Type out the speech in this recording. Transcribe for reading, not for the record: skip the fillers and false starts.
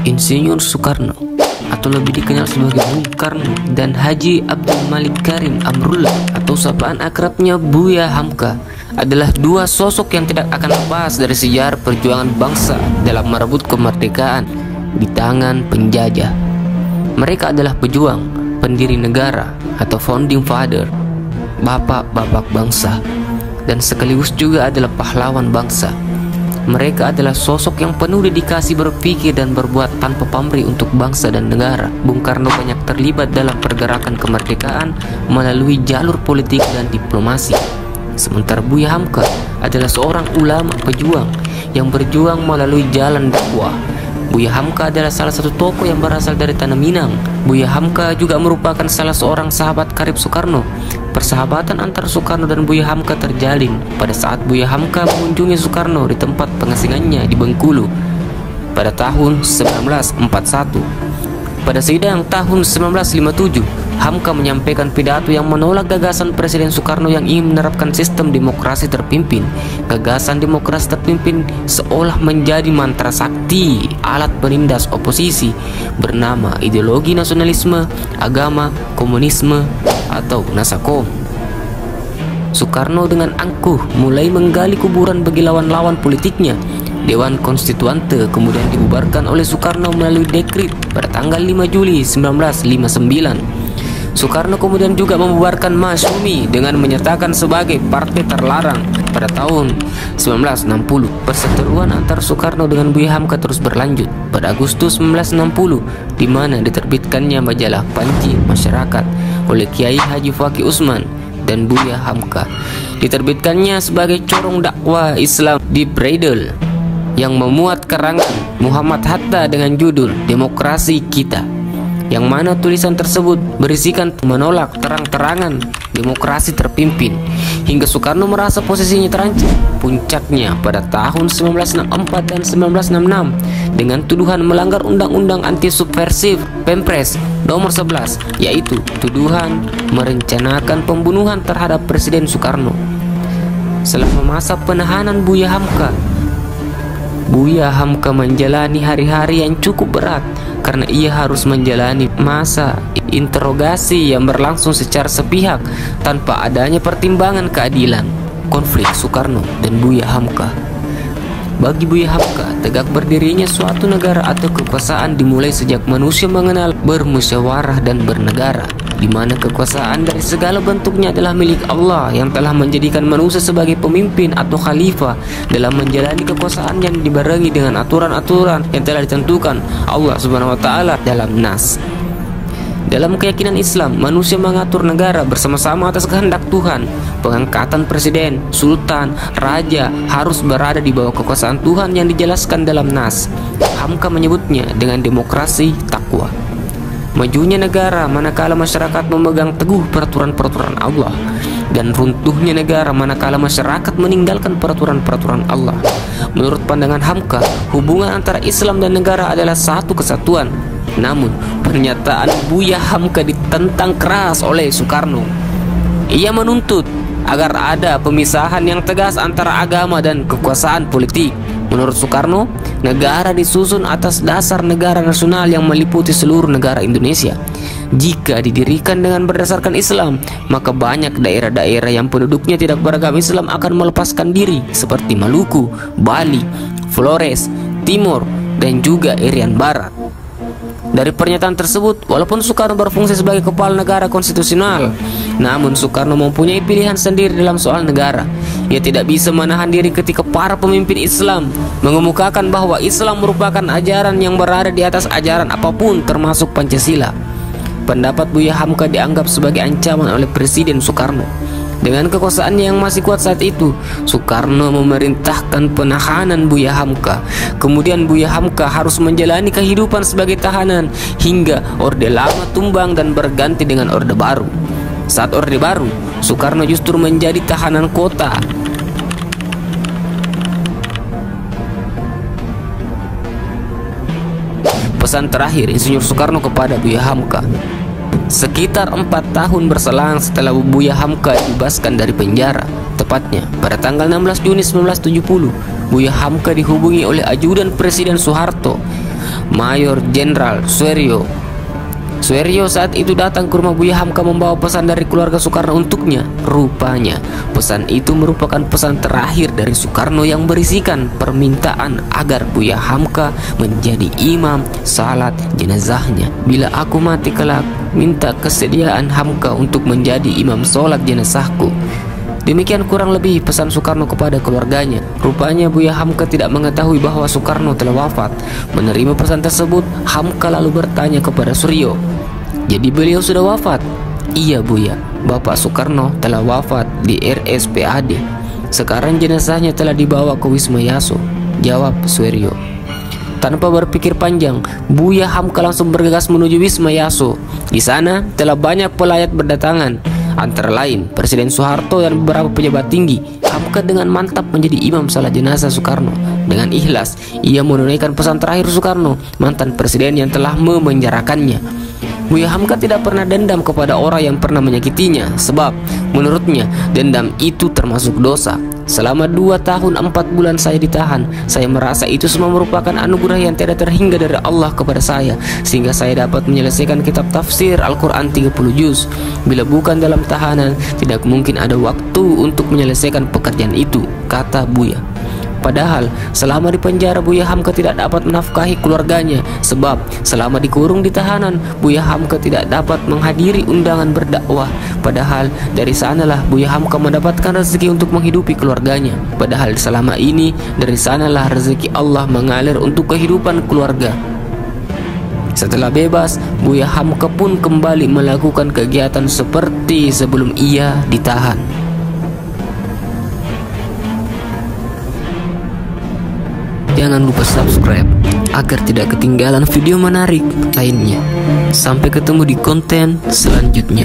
Insinyur Soekarno atau lebih dikenal sebagai Bung Karno dan Haji Abdul Malik Karim Amrullah atau sapaan akrabnya Buya Hamka adalah dua sosok yang tidak akan lepas dari sejarah perjuangan bangsa dalam merebut kemerdekaan di tangan penjajah. Mereka adalah pejuang, pendiri negara atau founding father, bapak-bapak bangsa, dan sekaligus juga adalah pahlawan bangsa. Mereka adalah sosok yang penuh dedikasi berpikir dan berbuat tanpa pamrih untuk bangsa dan negara. Bung Karno banyak terlibat dalam pergerakan kemerdekaan melalui jalur politik dan diplomasi. Sementara Buya Hamka adalah seorang ulama pejuang yang berjuang melalui jalan dakwah. Buya Hamka adalah salah satu tokoh yang berasal dari Tanah Minang. Buya Hamka juga merupakan salah seorang sahabat karib Soekarno. Persahabatan antara Soekarno dan Buya Hamka terjalin pada saat Buya Hamka mengunjungi Soekarno di tempat pengasingannya di Bengkulu pada tahun 1941. Pada sidang tahun 1957, Hamka menyampaikan pidato yang menolak gagasan Presiden Soekarno yang ingin menerapkan sistem demokrasi terpimpin. Gagasan demokrasi terpimpin seolah menjadi mantra sakti, alat penindas oposisi bernama ideologi nasionalisme, agama, komunisme, atau Nasakom. Soekarno dengan angkuh mulai menggali kuburan bagi lawan-lawan politiknya. Dewan Konstituante kemudian dibubarkan oleh Soekarno melalui dekret pada tanggal 5 Juli 1959. Soekarno kemudian juga membubarkan Masyumi dengan menyatakan sebagai partai terlarang pada tahun 1960. Perseteruan antara Soekarno dengan Buya Hamka terus berlanjut pada Agustus 1960, di mana diterbitkannya majalah Panji Masyarakat oleh Kiai Haji Fakih Usman dan Buya Hamka. Diterbitkannya sebagai corong dakwah Islam di Bredel yang memuat karangan Muhammad Hatta dengan judul Demokrasi Kita, yang mana tulisan tersebut berisikan menolak terang-terangan demokrasi terpimpin, hingga Soekarno merasa posisinya terancam. Puncaknya pada tahun 1964 dan 1966 dengan tuduhan melanggar undang-undang anti subversif Pempres nomor 11, yaitu tuduhan merencanakan pembunuhan terhadap Presiden Soekarno. Selama masa penahanan Buya Hamka menjalani hari-hari yang cukup berat karena ia harus menjalani masa interogasi yang berlangsung secara sepihak tanpa adanya pertimbangan keadilan. Konflik Soekarno dan Buya Hamka. Bagi Buya Hamka, tegak berdirinya suatu negara atau kekuasaan dimulai sejak manusia mengenal bermusyawarah dan bernegara, di mana kekuasaan dari segala bentuknya adalah milik Allah yang telah menjadikan manusia sebagai pemimpin atau khalifah dalam menjalani kekuasaan yang dibarengi dengan aturan-aturan yang telah ditentukan Allah Subhanahu wa taala dalam Nas. Dalam keyakinan Islam, manusia mengatur negara bersama-sama atas kehendak Tuhan. Pengangkatan presiden, sultan, raja harus berada di bawah kekuasaan Tuhan yang dijelaskan dalam Nas. Hamka menyebutnya dengan demokrasi takwa. Majunya negara manakala masyarakat memegang teguh peraturan-peraturan Allah, dan runtuhnya negara manakala masyarakat meninggalkan peraturan-peraturan Allah. Menurut pandangan Hamka, hubungan antara Islam dan negara adalah satu kesatuan. Namun, pernyataan Buya Hamka ditentang keras oleh Soekarno. Ia menuntut agar ada pemisahan yang tegas antara agama dan kekuasaan politik. Menurut Soekarno, negara disusun atas dasar negara nasional yang meliputi seluruh negara Indonesia. Jika didirikan dengan berdasarkan Islam, maka banyak daerah-daerah yang penduduknya tidak beragama Islam akan melepaskan diri, seperti Maluku, Bali, Flores, Timur, dan juga Irian Barat. Dari pernyataan tersebut, walaupun Soekarno berfungsi sebagai kepala negara konstitusional, namun Soekarno mempunyai pilihan sendiri dalam soal negara. Ia tidak bisa menahan diri ketika para pemimpin Islam mengemukakan bahwa Islam merupakan ajaran yang berada di atas ajaran apapun, termasuk Pancasila. Pendapat Buya Hamka dianggap sebagai ancaman oleh Presiden Soekarno. Dengan kekuasaannya yang masih kuat saat itu, Soekarno memerintahkan penahanan Buya Hamka. Kemudian Buya Hamka harus menjalani kehidupan sebagai tahanan hingga Orde Lama tumbang dan berganti dengan Orde Baru. Saat Orde Baru, Soekarno justru menjadi tahanan kota. Pesan terakhir Insinyur Soekarno kepada Buya Hamka. Sekitar 4 tahun berselang setelah Buya Hamka dibebaskan dari penjara, tepatnya pada tanggal 16 Juni 1970, Buya Hamka dihubungi oleh ajudan Presiden Soeharto. Mayor Jenderal Suweryo. Suweryo saat itu datang ke rumah Buya Hamka membawa pesan dari keluarga Soekarno untuknya. Rupanya pesan itu merupakan pesan terakhir dari Soekarno yang berisikan permintaan agar Buya Hamka menjadi imam salat jenazahnya. Bila aku mati kelak, minta kesediaan Hamka untuk menjadi imam salat jenazahku. Demikian kurang lebih pesan Soekarno kepada keluarganya. Rupanya Buya Hamka tidak mengetahui bahwa Soekarno telah wafat. Menerima pesan tersebut, Hamka lalu bertanya kepada Suweryo, "Jadi beliau sudah wafat?" "Iya Buya, Bapak Soekarno telah wafat di RSPAD. Sekarang jenazahnya telah dibawa ke Wisma Yaso," jawab Suweryo. Tanpa berpikir panjang, Buya Hamka langsung bergegas menuju Wisma Yaso. Di sana telah banyak pelayat berdatangan, antara lain Presiden Soeharto dan beberapa pejabat tinggi. Hamka dengan mantap menjadi imam salat jenazah Soekarno. Dengan ikhlas, ia menunaikan pesan terakhir Soekarno, mantan presiden yang telah memenjarakannya. Buya Hamka tidak pernah dendam kepada orang yang pernah menyakitinya, sebab menurutnya dendam itu termasuk dosa. Selama 2 tahun 4 bulan saya ditahan. Saya merasa itu semua merupakan anugerah yang tidak terhingga dari Allah kepada saya, sehingga saya dapat menyelesaikan kitab tafsir Al-Quran 30 juz. Bila bukan dalam tahanan, tidak mungkin ada waktu untuk menyelesaikan pekerjaan itu, kata Buya. Padahal selama di penjara Buya Hamka tidak dapat menafkahi keluarganya, sebab selama dikurung di tahanan Buya Hamka tidak dapat menghadiri undangan berdakwah. Padahal dari sanalah Buya Hamka mendapatkan rezeki untuk menghidupi keluarganya. Padahal selama ini dari sanalah rezeki Allah mengalir untuk kehidupan keluarga. Setelah bebas, Buya Hamka pun kembali melakukan kegiatan seperti sebelum ia ditahan. Jangan lupa subscribe agar tidak ketinggalan video menarik lainnya. Sampai ketemu di konten selanjutnya.